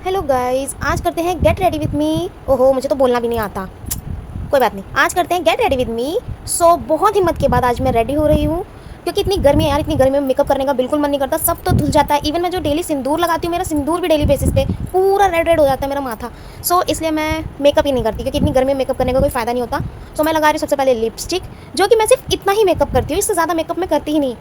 Hello guys, आज करते हैं गेट रेडी विद मी। ओहो, मुझे तो बोलना भी नहीं आता। कोई बात नहीं, आज करते हैं गेट रेडी विद मी। सो बहुत हिम्मत के बाद आज मैं रेडी हो रही हूँ, क्योंकि इतनी गर्मी है यार। इतनी गर्मी में मेकअप करने का बिल्कुल मन नहीं करता, सब तो धुल जाता है। इवन मैं जो डेली सिंदूर लगाती हूँ, मेरा सिंदूर भी डेली बेसिस पे पूरा रेड रेड हो जाता है मेरा माथा। सो इसलिए मैं मेकअप ही नहीं करती, क्योंकि इतनी गर्मी में मेकअप करने का कोई फ़ायदा नहीं होता। सो मैं लगा रही हूँ सबसे पहले लिपस्टिक, जो कि मैं सिर्फ इतना ही मेकअप करती हूँ, इससे ज़्यादा मेकअप मैं करती ही नहीं।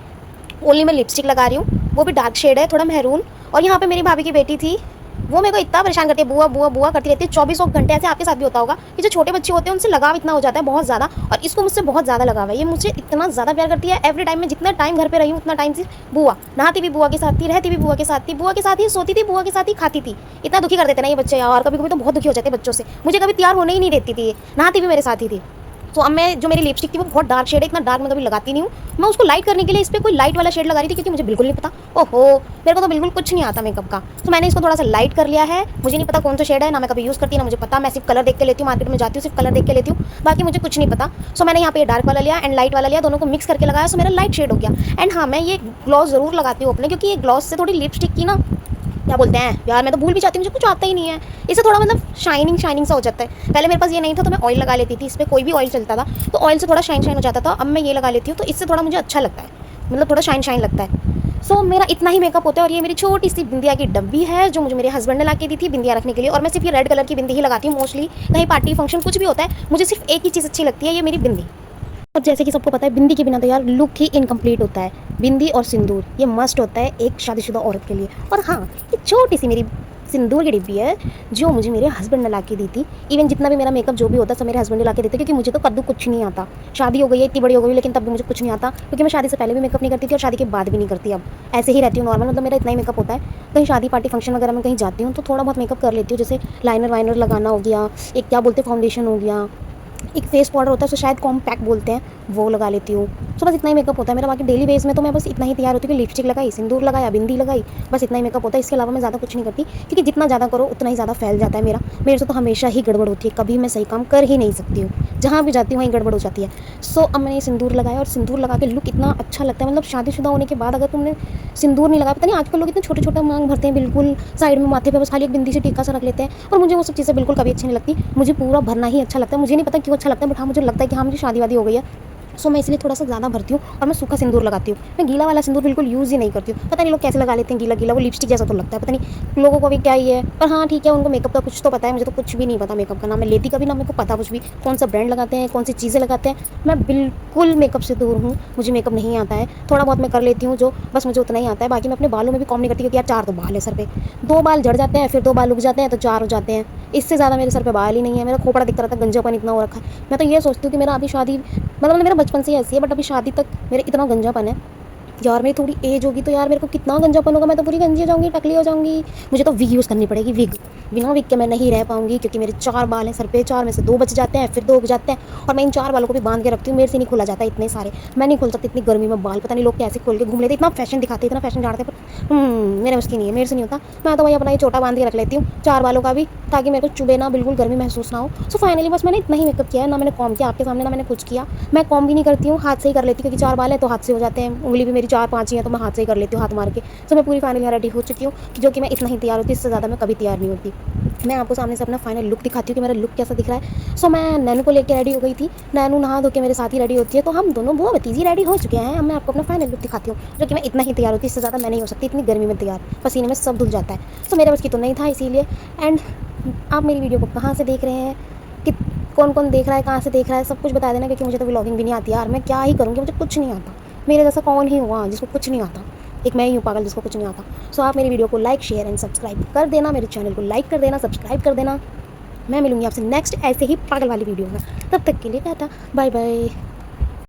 ओनली मैं लिपस्टिक लगा रही हूँ, वो भी डार्क शेड है, थोड़ा मैरून। और यहाँ पे मेरी भाभी की बेटी थी, वो मेरे को इतना परेशान करती है, बुआ बुआ बुआ करती रहती है 24 घंटे। ऐसे आपके साथ भी होता होगा कि जो छोटे बच्चे होते हैं उनसे लगाव इतना हो जाता है बहुत ज़्यादा, और इसको मुझसे बहुत ज़्यादा लगाव है। ये मुझे इतना ज़्यादा प्यार करती है। एवरी टाइम मैं जितना टाइम घर पे रही हूँ उतना टाइम सिर्फ बुआ, नहाती भी बुआ के साथ थी, रहती भी बुआ के साथ थी, बुआ के साथ ही सोती थी, बुआ के साथ ही खाती थी। इतना दुखी कर देते ना ये बच्चे यार, कभी कभी तो बहुत दुखी हो जाते बच्चों से। मुझे कभी तैयार होने ही नहीं देती थी, ये नहाती भी मेरे साथ ही थी। तो अब मैं, जो मेरी लिपस्टिक थी वो बहुत डार्क शेड है, इतना डार्क मैं कभी लगाती नहीं हूँ। मैं उसको लाइट करने के लिए इस पर कोई लाइट वाला शेड लगा रही थी, क्योंकि मुझे बिल्कुल नहीं पता। ओहो, मेरे को तो बिल्कुल कुछ नहीं आता मेकअप का। तो मैंने इसको थोड़ा सा लाइट कर लिया है। मुझे नहीं पता कौन सा शेड है, ना मैं कभी यूज़ करती ना मुझे पता। मैं सिर्फ कलर देख के लेती हूँ, मार्केट में जाती हूँ सिर्फ कलर देख के लेती हूँ, बाकी मुझे कुछ नहीं पता। सो मैंने यहाँ पे डार्क वाला लिया एंड लाइट वाला लिया, दोनों को मिक्स करके लगाया, सो मेरा लाइट शेड हो गया। एंड हाँ, मैं ये ग्लॉस ज़रूर लगाती हूँ अपने, क्योंकि ये ग्लॉस से थोड़ी लिपस्टिक की ना, क्या बोलते हैं यार, मैं तो भूल भी जाती हूँ, मुझे कुछ आता ही नहीं है। इससे थोड़ा मतलब शाइनिंग शाइनिंग सा हो जाता है। पहले मेरे पास ये नहीं था तो मैं ऑयल लगा लेती थी, इस पर कोई भी ऑयल चलता था तो ऑयल से थोड़ा शाइन शाइन हो जाता था। अब मैं ये लगा लेती हूँ तो इससे थोड़ा मुझे अच्छा लगता है, मतलब थोड़ा शाइन शाइन लगता है। सो मेरा इतना ही मेकअप होता है। और ये मेरी छोटी सी बिंदिया की डब्बी है, जो मुझे मेरे हस्बैंड ने ला के दी थी बिंदिया रखने के लिए। और मैं सिर्फ ये रेड कलर की बिंदी ही लगाती हूँ मोस्टली, कहीं पार्टी फंक्शन कुछ भी होता है मुझे सिर्फ एक ही चीज़ अच्छी लगती है, ये मेरी बिंदी। और जैसे कि सबको पता है, बिंदी के बिना तो यार लुक ही इनकम्प्लीट होता है। बिंदी और सिंदूर ये मस्ट होता है एक शादीशुदा औरत के लिए। और हाँ, ये छोटी सी मेरी सिंदूर की डिब्बी है, जो मुझे मेरे हस्बैंड ने ला के दी थी। इवन जितना भी मेरा मेकअप जो भी होता है सब मेरे हस्बैंड ने ला के देते, क्योंकि मुझे तो कद्दू कुछ नहीं आता। शादी हो गई है, इतनी बड़ी हो गई, लेकिन तब भी मुझे कुछ नहीं आता, क्योंकि मैं शादी से पहले भी मेकअप नहीं करती थी और शादी के बाद भी नहीं करती। अब ऐसे ही रहती हूँ नॉर्मल, मतलब मेरा इतना ही मेकअप होता है। कहीं शादी पार्टी फंक्शन वगैरह में कहीं जाती हूँ तो थोड़ा बहुत मेकअप कर लेती हूँ, जैसे लाइनर वाइनर लगाना हो गया, एक क्या बोलते हैं फाउंडेशन हो गया, एक फेस पाउडर होता है उसे शायद कॉम्पैक्ट बोलते हैं, वो लगा लेती हूँ। सो बस इतना ही मेकअप होता है मेरा। बाकी डेली बेस में तो मैं बस इतना ही तैयार होती हूँ कि लिपस्टिक लगाई, सिंदूर लगाया, बिंदी लगाई, बस इतना ही मेकअप होता है। इसके अलावा मैं ज़्यादा कुछ नहीं करती, क्योंकि जितना ज़्यादा करो उतना ही ज़्यादा फैल जाता है मेरा। मेरे से तो हमेशा ही गड़बड़ होती है, कभी मैं सही काम कर ही नहीं सकती हूँ। जहाँ भी जाती हूँ वहीं गड़बड़ हो जाती है। सो अब मैंने सिंदूर लगाया, और सिंदूर लगा के लुक इतना अच्छा लगता है। मतलब शादीशुदा होने के बाद अगर तुमने सिंदूर नहीं लगाया, पता नहीं आजकल लोग इतने छोटे छोटे मांग भरते हैं, बिल्कुल साइड में माथे पे बस खाली एक बिंदी से टीका सा रख लेते हैं। और मुझे वो सब चीज़ें बिल्कुल कभी अच्छी नहीं लगती। मुझे पूरा भरना ही अच्छा लगता है। मुझे नहीं पता क्यों अच्छा लगता है, बट हाँ मुझे लगता है कि हाँ मुझे शादी वादी हो गई है, सो मैं इसलिए थोड़ा सा ज़्यादा भरती हूँ। और मैं सूखा सिंदूर लगाती हूँ, मैं गीला वाला सिंदूर बिल्कुल यूज़ ही नहीं करती हूँ। पता नहीं लोग कैसे लगा लेते हैं गीला गीला, वो लिपस्टिक जैसा तो लगता है, पता नहीं लोगों को भी क्या ही है। पर हाँ ठीक है, उनको मेकअप का कुछ तो पता है, मुझे तो कुछ भी नहीं पता मेकअप का। ना मैं लेती कभी, ना मेरे को पता कुछ भी कौन सा ब्रांड लगाते हैं, कौन सी चीज़ें लगाते हैं। मैं बिल्कुल मेकअप से दूर हूँ, मुझे मेकअप नहीं आता है। थोड़ा बहुत मैं कर लेती हूँ, जो बस मुझे उतना ही आता है। बाकी मैं अपने बालों में भी कॉम नहीं करती, क्योंकि यार 4 तो बाल है सर पे, 2 बाल झड़ जाते हैं, फिर 2 बाल उग जाते हैं, तो 4 हो जाते हैं। इससे ज़्यादा मेरे सर पे बाल ही नहीं है। मेरा खोपड़ा दिखता रहता है, गंजापन इतना हो रखा है। मैं तो ये सोचती हूँ कि मेरा अभी शादी, मतलब मेरा बचपन से ही ऐसी है, बट अभी शादी तक मेरे इतना गंजापन है। यार मेरी थोड़ी एज होगी तो यार मेरे को कितना गंजापन होगा, मैं तो पूरी गंजी हो जाऊंगी, टकली हो जाऊंगी। मुझे तो विग यूज़ करनी पड़ेगी, विग। बिना विग के मैं नहीं रह पाऊंगी, क्योंकि मेरे 4 बाल हैं सर पे, 4 में से 2 बच जाते हैं, फिर 2 उग जाते हैं। और मैं इन 4 बालों को भी बांध के रखती हूँ, मेरे से नहीं खोला जाता इतने सारे। मैं नहीं खोल सकती इतनी गर्मी में बाल, पता नहीं लोग कैसे खोल के घूम लेते, इतना फैशन दिखाते, इतना फैशन झाड़ते, पर मेरे उसकी नहीं है, मेरे से नहीं होता। मैं तो भाई अपना ये छोटा बांध के रख लेती हूँ 4 बालों का भी, ताकि मेरे को चुभे ना, बिल्कुल गर्मी महसूस ना हो। सो फाइनली बस मैंने इतना ही मेकअप किया है, ना मैंने कॉम किया आपके सामने, ना मैंने कुछ किया। मैं कॉम भी नहीं करती हूँ, हाथ से ही कर लेती हूँ, क्योंकि 4 बाल है तो हाथ से हो जाते हैं। उंगली भी मेरी 4-5 ही है, तो मैं हाथ से ही कर लेती हूँ, हाथ मार के। तो मैं पूरी फाइनली रेडी हो चुकी हूँ, जो कि मैं इतना ही तैयार होती हूँ, इससे ज़्यादा मैं कभी तैयार नहीं होती। मैं आपको सामने से अपना फाइनल लुक दिखाती हूँ कि मेरा लुक कैसा दिख रहा है। सो मैं नैनू को लेकर रेडी हो गई थी, नैनू नहा धो के मेरे साथ ही रेडी होती है, तो हम दोनों बुआ भतीजी रेडी हो चुके हैं। अब मैं आपको अपना फाइनल लुक दिखाती हूँ, जो कि मैं इतना ही तैयार होती हूँ, इससे ज़्यादा मैं नहीं हो सकती इतनी गर्मी में तैयार, पसीने में सब धुल जाता है। सो मेरे बस की तो नहीं था, इसीलिए। एंड आप मेरी वीडियो को कहाँ से देख रहे हैं, कि कौन कौन देख रहा है, कहाँ से देख रहा है, सब कुछ बता देना, क्योंकि मुझे तो व्लॉगिंग भी नहीं आती यार। मैं क्या ही करूँगी, मुझे कुछ नहीं आता। मेरे जैसा कौन ही हुआ जिसको कुछ नहीं आता, एक मैं ही हूँ पागल जिसको कुछ नहीं आता। सो आप मेरी वीडियो को लाइक शेयर एंड सब्सक्राइब कर देना, मेरे चैनल को लाइक कर देना, सब्सक्राइब कर देना। मैं मिलूंगी आपसे नेक्स्ट ऐसे ही पागल वाली वीडियो में। तब तक के लिए टाटा, बाय बाय।